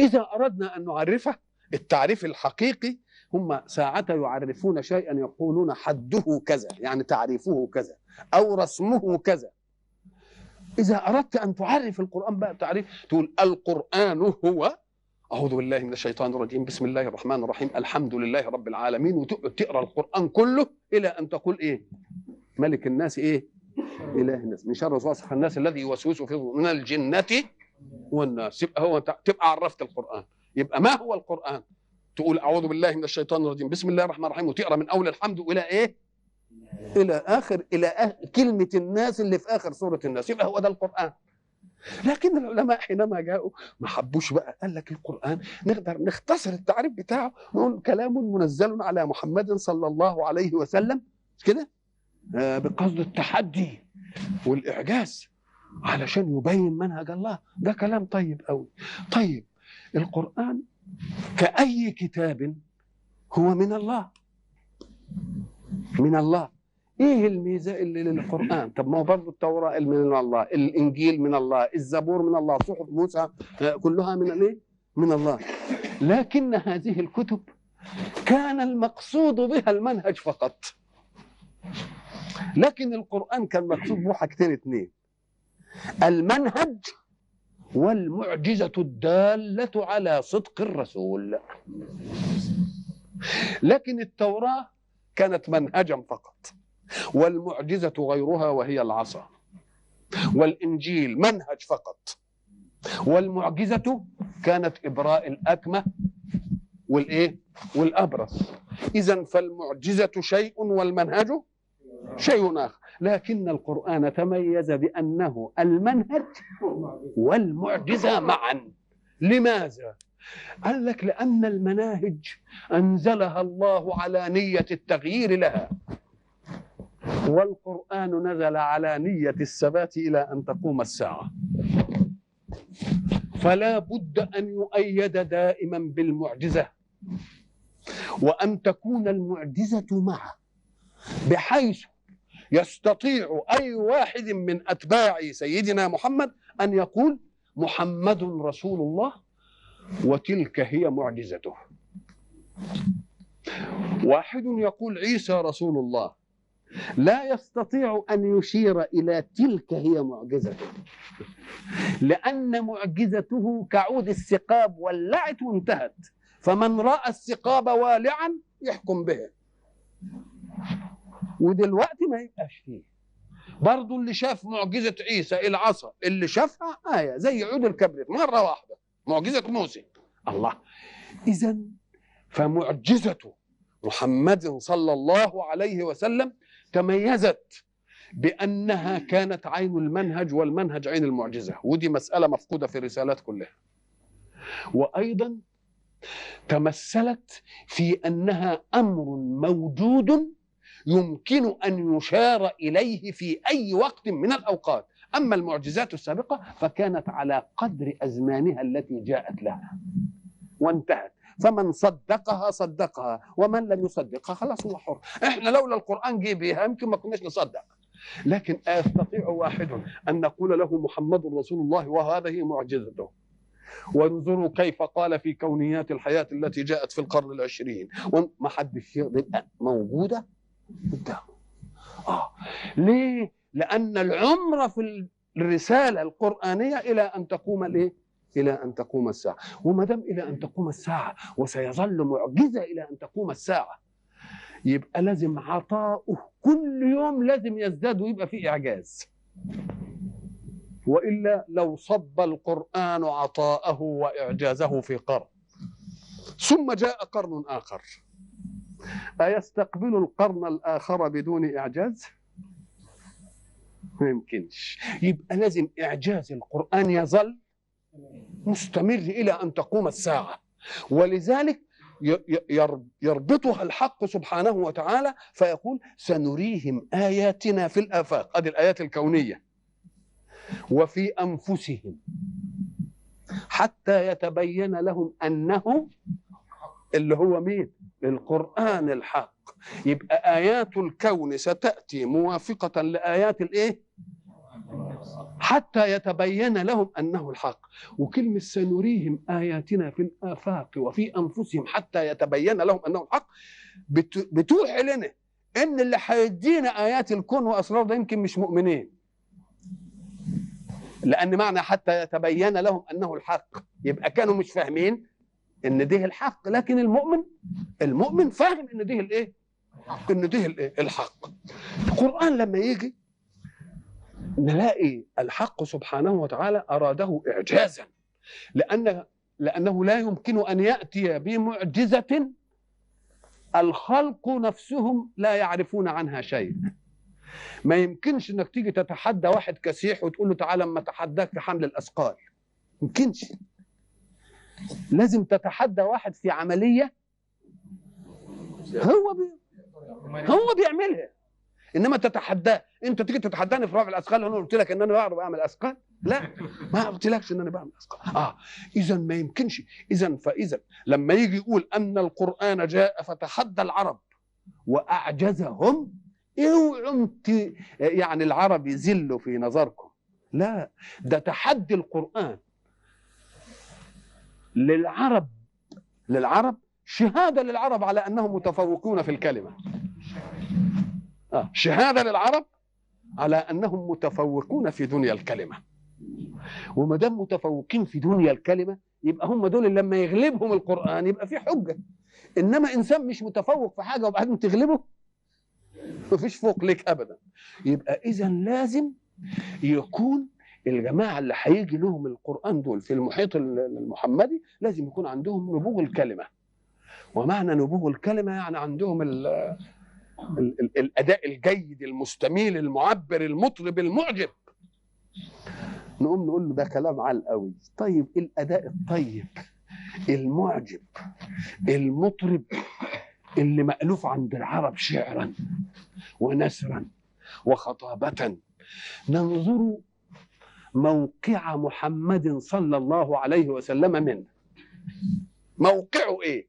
إذا أردنا أن نعرفه التعريف الحقيقي، هم ساعة يعرفون شيئا يقولون حده كذا، يعني تعريفه كذا أو رسمه كذا. إذا أردت أن تعرف القرآن بقى تعريف، تقول القرآن هو، أعوذ بالله من الشيطان الرجيم، بسم الله الرحمن الرحيم، الحمد لله رب العالمين، وتقرأ القرآن كله إلى أن تقول إيه؟ ملك الناس إيه؟ إله الناس، من شر وسواس الناس الذي يوسوس في من الجنة والناس. يبقى هو تبقى عرفت القرآن. يبقى ما هو القرآن؟ تقول أعوذ بالله من الشيطان الرجيم، بسم الله الرحمن الرحيم، وتقرأ من أول الحمد إلى إيه؟ إلى آخر كلمة الناس اللي في آخر سورة الناس. يبقى هو ده القرآن. لكن العلماء حينما جاءوا ما حبوش بقى، قال لك القرآن نقدر نختصر التعريف بتاعه، نقول كلام منزل على محمد صلى الله عليه وسلم كده، بقصد التحدي والإعجاز علشان يبين منهج الله. ده كلام طيب قوي. طيب القرآن كأي كتاب هو من الله، من الله. ايه الميزه اللي للقران؟ طب ما هو برضه التوراه من الله، الانجيل من الله، الزبور من الله، صحف موسى كلها من الايه؟ من الله. لكن هذه الكتب كان المقصود بها المنهج فقط، لكن القران كان مقصود به حاجتين اثنين: المنهج والمعجزه الداله على صدق الرسول. لكن التوراه كانت منهجا فقط، والمعجزة غيرها وهي العصا. والإنجيل منهج فقط، والمعجزة كانت إبراء الأكمة والإيه؟ والأبرص. إذن فالمعجزة شيء والمنهج شيء آخر. لكن القرآن تميز بأنه المنهج والمعجزة معا. لماذا؟ قال لك لأن المناهج أنزلها الله على نية التغيير لها، والقرآن نزل على نية الثبات إلى أن تقوم الساعة. فلا بد أن يؤيد دائما بالمعجزة، وأن تكون المعجزة معه، بحيث يستطيع أي واحد من أتباع سيدنا محمد أن يقول محمد رسول الله وتلك هي معجزته. واحد يقول عيسى رسول الله، لا يستطيع أن يشير إلى تلك هي معجزته، لأن معجزته كعود السقاب ولعت وانتهت، فمن رأى السقاب والعا يحكم به. ودلوقتي ما يبقاش فيه. برضو اللي شاف معجزة عيسى العصا، اللي شافها آية زي عود الكبريت مرة واحدة، معجزة موسى. الله. إذن فمعجزة محمد صلى الله عليه وسلم تميزت بأنها كانت عين المنهج، والمنهج عين المعجزة، ودي مسألة مفقودة في الرسالات كلها. وأيضا تمثلت في أنها أمر موجود يمكن أن يشار إليه في أي وقت من الأوقات. أما المعجزات السابقة فكانت على قدر أزمانها التي جاءت لها وانتهت، فمن صدقها صدقها، ومن لم يصدقها خلاص هو حر. احنا لولا القرآن جه بيها يمكن ما كناش نصدق. لكن أيستطيع واحد أن نقول له محمد رسول الله وهذه معجزته؟ وانظروا كيف قال في كونيات الحياة التي جاءت في القرن العشرين، وما حدش يقدر موجودة قدامه. ليه؟ لأن العمر في الرسالة القرآنية إلى أن تقوم الإيه؟ إلى أن تقوم الساعة. وما دام إلى أن تقوم الساعة وسيظل معجزة إلى أن تقوم الساعة، يبقى لازم عطاؤه كل يوم لازم يزداد ويبقى فيه إعجاز. وإلا لو صب القرآن عطاءه وإعجازه في قرن ثم جاء قرن آخر، أيستقبل القرن الآخر بدون إعجاز؟ ما يمكنش. يبقى لازم إعجاز القرآن يظل مستمر إلى أن تقوم الساعة. ولذلك يربطها الحق سبحانه وتعالى فيقول سنريهم آياتنا في الآفاق، هذه الآيات الكونية، وفي أنفسهم حتى يتبين لهم أنه اللي هو مين؟ القرآن الحق. يبقى آيات الكون ستأتي موافقة لآيات الإيه؟ حتى يتبين لهم أنه الحق. وكلمة سنريهم آياتنا في الآفاق وفي أنفسهم حتى يتبين لهم أنه الحق بتوحي لنا إن اللي هيدينا آيات الكون وأسرار ده يمكن مش مؤمنين، لأن معنى حتى يتبين لهم أنه الحق يبقى كانوا مش فاهمين إن ده الحق، لكن المؤمن فاهم إن ده الإيه؟ إن ده الإيه؟ الحق. القرآن لما يجي نلاقي الحق سبحانه وتعالى أراده إعجازا، لأنه لا يمكن أن يأتي بمعجزة الخلق نفسهم لا يعرفون عنها شيء. ما يمكنش انك تيجي تتحدى واحد كسيح وتقول له تعالى اما اتحداك في حمل الاثقال، ما يمكنش. لازم تتحدى واحد في عمليه هو بيعملها، انما تتحداه. انت تيجي تتحداني في رفع الاثقال، انا قلت لك ان انا بعرف اعمل اثقال؟ لا، ما قلتلكش ان انا بعمل اثقال. اذا ما يمكنش. فاذا لما يجي يقول ان القران جاء فتحدى العرب واعجزهم، اوعوا يعني العرب يذلوا في نظركم، لا، ده تحدي القرآن للعرب شهادة للعرب على أنهم متفوقون في الكلمة. شهادة للعرب على أنهم متفوقون في دنيا الكلمة. وما دام متفوقين في دنيا الكلمة يبقى هم دول اللي لما يغلبهم القرآن يبقى في حجة. إنما إنسان مش متفوق في حاجة وبعدين تغلبه، مفيش فوق لك ابدا. يبقى اذا لازم يكون الجماعه اللي هيجي لهم القران دول في المحيط المحمدي لازم يكون عندهم نبوغ الكلمه. ومعنى نبوغ الكلمه يعني عندهم الاداء الجيد المستميل المعبر المطرب المعجب. نقوم نقول له ده كلام عال قوي. طيب الاداء الطيب المعجب المطرب اللي مألوف عند العرب شعرا ونثرا وخطابة، ننظر موقع محمد صلى الله عليه وسلم منه. موقعه ايه؟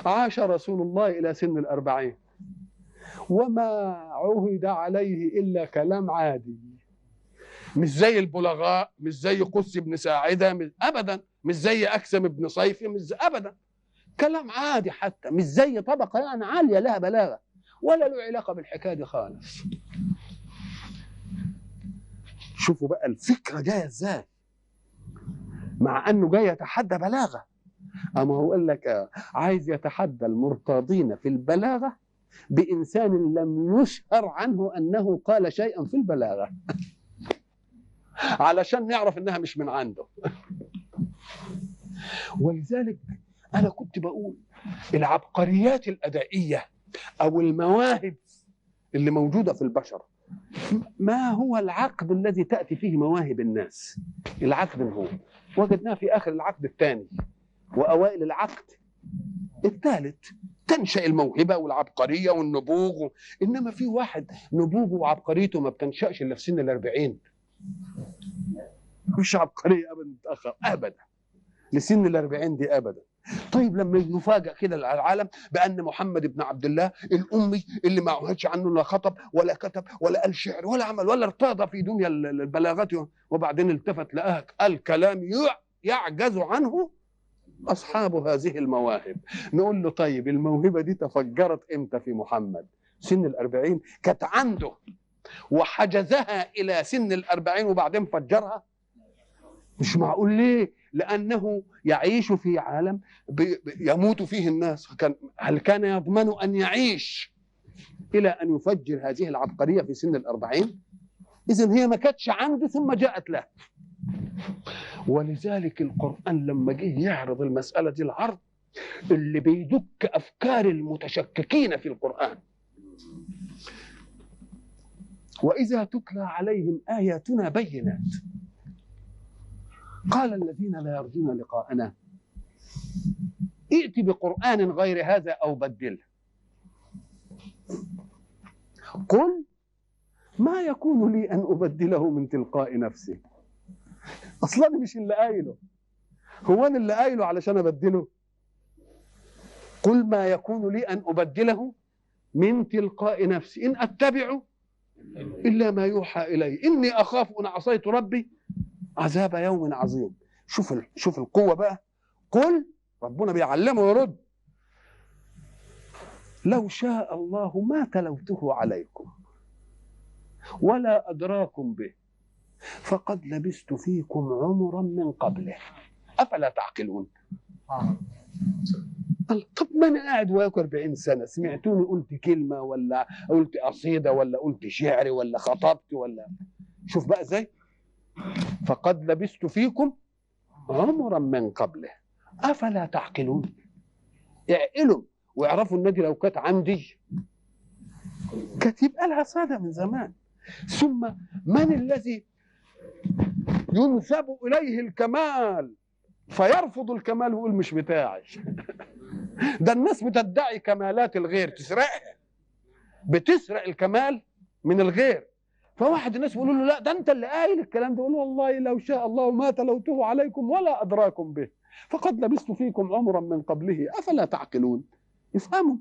عاش رسول الله الى سن 40 وما عهد عليه الا كلام عادي، مش زي البلغاء، مش زي قس بن ساعدة ابدا، مش زي اكسم بن صيفي، مش زي ابدا، كلام عادي، حتى مش زي طبقه يعني عاليه لها بلاغه ولا له علاقه بالحكايه دي خالص. شوفوا بقى الفكره جايه ازاي، مع انه جاي يتحدى بلاغه. اما هو قال لك عايز يتحدى المرتاضين في البلاغه بانسان لم يشهر عنه انه قال شيئا في البلاغه علشان نعرف انها مش من عنده. ولذلك انا كنت بقول العبقريات الادائيه او المواهب اللي موجوده في البشر، ما هو العقد الذي تاتي فيه مواهب الناس؟ العقد هو وجدناه في اخر العقد الثاني واوائل العقد الثالث، تنشا الموهبه والعبقريه والنبوغ. انما في واحد نبوغه وعبقريته ما بتنشاش الا في سن 40، مش عبقريه ابدا متاخر ابدا لسن 40 دي ابدا. طيب لما يفاجأ كده العالم بأن محمد بن عبد الله الأمي اللي ما عهدش عنه لا خطب ولا كتب ولا قال شعر ولا عمل ولا ارتضى في دنيا البلاغات، وبعدين التفت لقاه الكلام يعجز عنه أصحاب هذه المواهب. نقول له طيب الموهبة دي تفجرت إمتى في محمد؟ سن 40 كانت عنده وحجزها إلى سن 40 وبعدين فجرها؟ مش معقول. ليه؟ لأنه يعيش في عالم يموت فيه الناس. هل كان يضمن أن يعيش إلى أن يفجر هذه العبقرية في سن 40؟ إذن هي ما كانتش عنده ثم جاءت له. ولذلك القرآن لما جه يعرض المسألة دي العرض اللي بيدك أفكار المتشككين في القرآن، وإذا تتلى عليهم آياتنا بينات قال الذين لا يرجون لقاءنا ائت بقرآن غير هذا أو بدله. قل ما يكون لي أن أبدله من تلقاء نفسي. أصلا مش اللي قايله، هو أنا اللي قايله علشان أبدله؟ قل ما يكون لي أن أبدله من تلقاء نفسي إن أتبع إلا ما يوحى إلي إني أخاف إن عصيت ربي عذاب يوم عظيم. شوف القوة بقى. قل ربنا بيعلمه ويرد لو شاء الله ما تلوته عليكم ولا أدراكم به فقد لبثت فيكم عمرا من قبله أفلا تعقلون. طب ما أنا قاعد وياكل 40 سنة سمعتوني قلت كلمة ولا قلت قصيدة ولا قلت شعر ولا خطبت ولا. شوف بقى ازاي. فقد لبثت فيكم عمرا من قبله أفلا تعقلون. اعقلوا واعرفوا النادي لو كانت عندي كانت يبقى لها صدى من زمان. ثم من الذي ينسب إليه الكمال فيرفض الكمال ويقول مش بتاعي؟ ده الناس بتدعي كمالات الغير تسرقها، بتسرق الكمال من الغير. فواحد الناس بيقولوا له لا ده انت اللي قايل الكلام ده، يقول والله لو شاء الله ما تلوته عليكم ولا ادراكم به فقد لبثت فيكم عمرا من قبله افلا تعقلون. يفهموا